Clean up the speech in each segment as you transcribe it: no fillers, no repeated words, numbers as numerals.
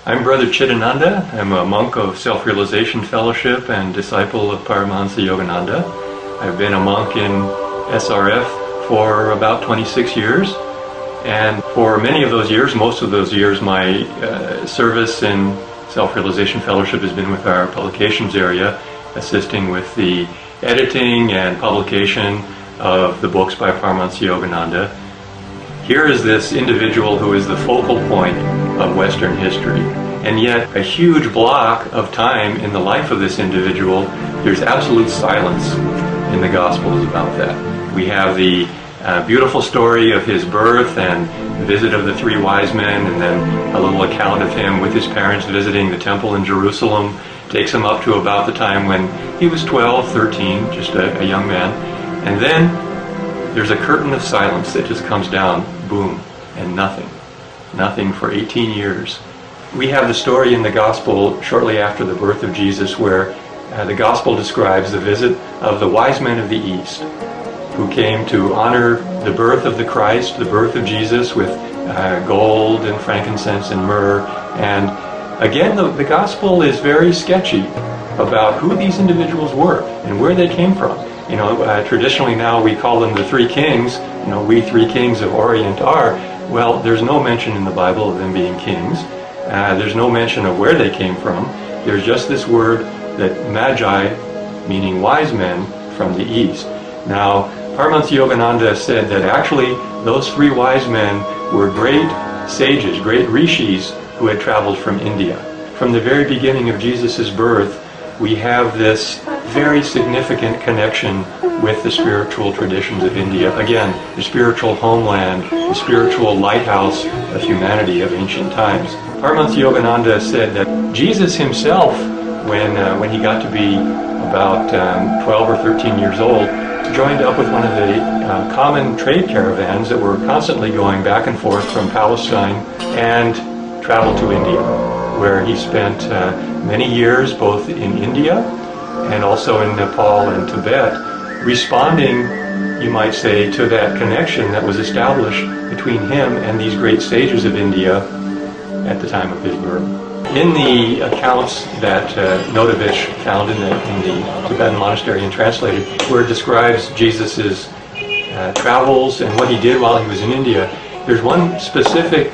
I'm Brother Chidananda. I'm a monk of Self-Realization Fellowship and disciple of Paramahansa Yogananda. I've been a monk in SRF for about 26 years, and for many of those years, most of those years, my service in Self-Realization Fellowship has been with our publications area, assisting with the editing and publication of the books by Paramahansa Yogananda. Here is this individual who is the focal point of Western history, and yet a huge block of time in the life of this individual, there's absolute silence in the Gospels about that. We have the beautiful story of his birth and the visit of the three wise men, and then a little account of him with his parents visiting the temple in Jerusalem. Takes him up to about the time when he was 12, 13, just a young man. And then there's a curtain of silence that just comes down, boom, and nothing. Nothing for 18 years. We have the story in the Gospel shortly after the birth of Jesus where the Gospel describes the visit of the wise men of the East who came to honor the birth of the Christ, the birth of Jesus, with gold and frankincense and myrrh. And again, the Gospel is very sketchy about who these individuals were and where they came from. You know, traditionally now we call them the three kings. You know, we three kings of Orient are. Well, there's no mention in the Bible of them being kings. There's no mention of where they came from. There's just this word that magi, meaning wise men from the East. Now, Paramahansa Yogananda said that actually those three wise men were great sages, great rishis who had traveled from India. From the very beginning of Jesus' birth, we have this very significant connection with the spiritual traditions of India. Again, the spiritual homeland, the spiritual lighthouse of humanity of ancient times. Paramahansa Yogananda said that Jesus himself, when he got to be about 12 or 13 years old, joined up with one of the common trade caravans that were constantly going back and forth from Palestine and traveled to India, where he spent many years both in India and also in Nepal and Tibet, responding, you might say, to that connection that was established between him and these great sages of India at the time of his birth. In the accounts that Notovich found in the Tibetan monastery and translated, where it describes Jesus' travels and what he did while he was in India, there's one specific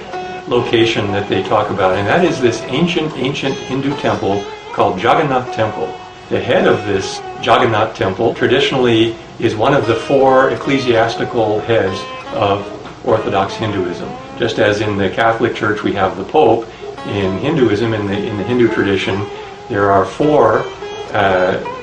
location that they talk about, and that is this ancient Hindu temple called Jagannath Temple. The head of this Jagannath Temple traditionally is one of the four ecclesiastical heads of Orthodox Hinduism. Just as in the Catholic Church we have the Pope, in Hinduism, in the Hindu tradition, there are four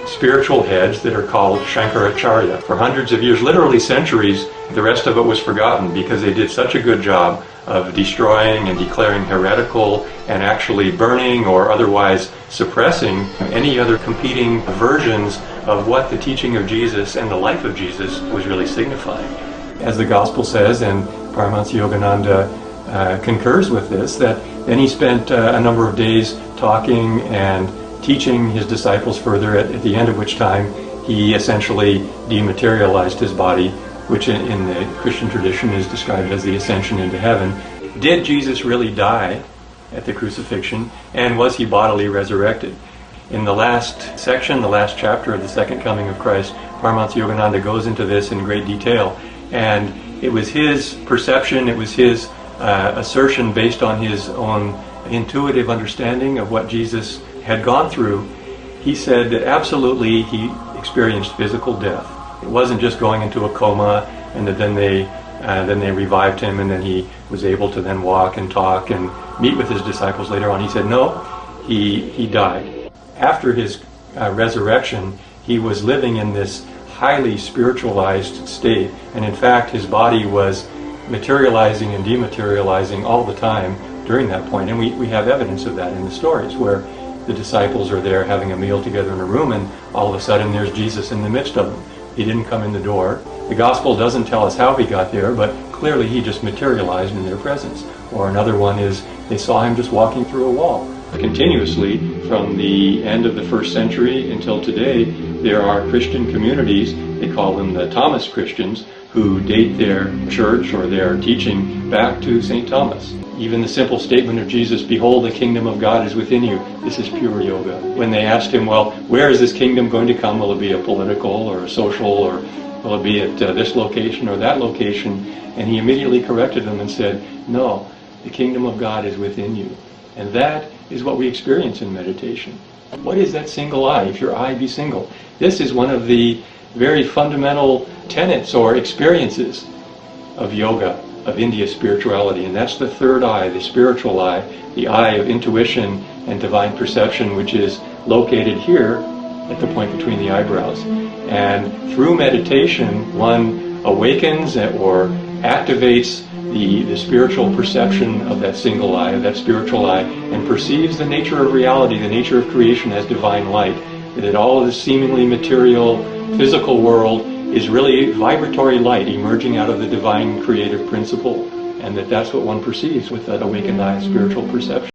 spiritual heads that are called Shankaracharya. For hundreds of years, literally centuries, the rest of it was forgotten because they did such a good job of destroying and declaring heretical and actually burning or otherwise suppressing any other competing versions of what the teaching of Jesus and the life of Jesus was really signifying. As the Gospel says, and Paramahansa Yogananda concurs with this, that then he spent a number of days talking and teaching his disciples further, at the end of which time he essentially dematerialized his body, which in the Christian tradition is described as the ascension into heaven. Did Jesus really die at the crucifixion, and was he bodily resurrected? In the last section, the last chapter of the Second Coming of Christ, Paramahansa Yogananda goes into this in great detail, and it was his perception, it was his assertion based on his own intuitive understanding of what Jesus had gone through. He said that absolutely he experienced physical death. It wasn't just going into a coma and that then they revived him and then he was able to then walk and talk and meet with his disciples later on. He said no, he died. After his resurrection, he was living in this highly spiritualized state, and in fact his body was materializing and dematerializing all the time during that point, and we have evidence of that in the stories where the disciples are there having a meal together in a room, and all of a sudden there's Jesus in the midst of them. He didn't come in the door. The Gospel doesn't tell us how he got there, but clearly he just materialized in their presence. Or another one is they saw him just walking through a wall. Continuously, from the end of the first century until today, there are Christian communities. They call them the Thomas Christians, who date their church or their teaching back to St. Thomas. Even the simple statement of Jesus, "Behold, the kingdom of God is within you," this is pure yoga. When they asked him, well, where is this kingdom going to come? Will it be a political or a social, or will it be at this location or that location? And he immediately corrected them and said, no, the kingdom of God is within you. And that is what we experience in meditation. What is that single eye, if your eye be single? This is one of the very fundamental tenets or experiences of yoga, of India's spirituality. And that's the third eye, the spiritual eye, the eye of intuition and divine perception, which is located here at the point between the eyebrows. And through meditation, one awakens or activates the spiritual perception of that single eye, of that spiritual eye, and perceives the nature of reality, the nature of creation as divine light. That all of the seemingly material, physical world is really vibratory light emerging out of the divine creative principle. And that's what one perceives with that awakened eye, spiritual perception.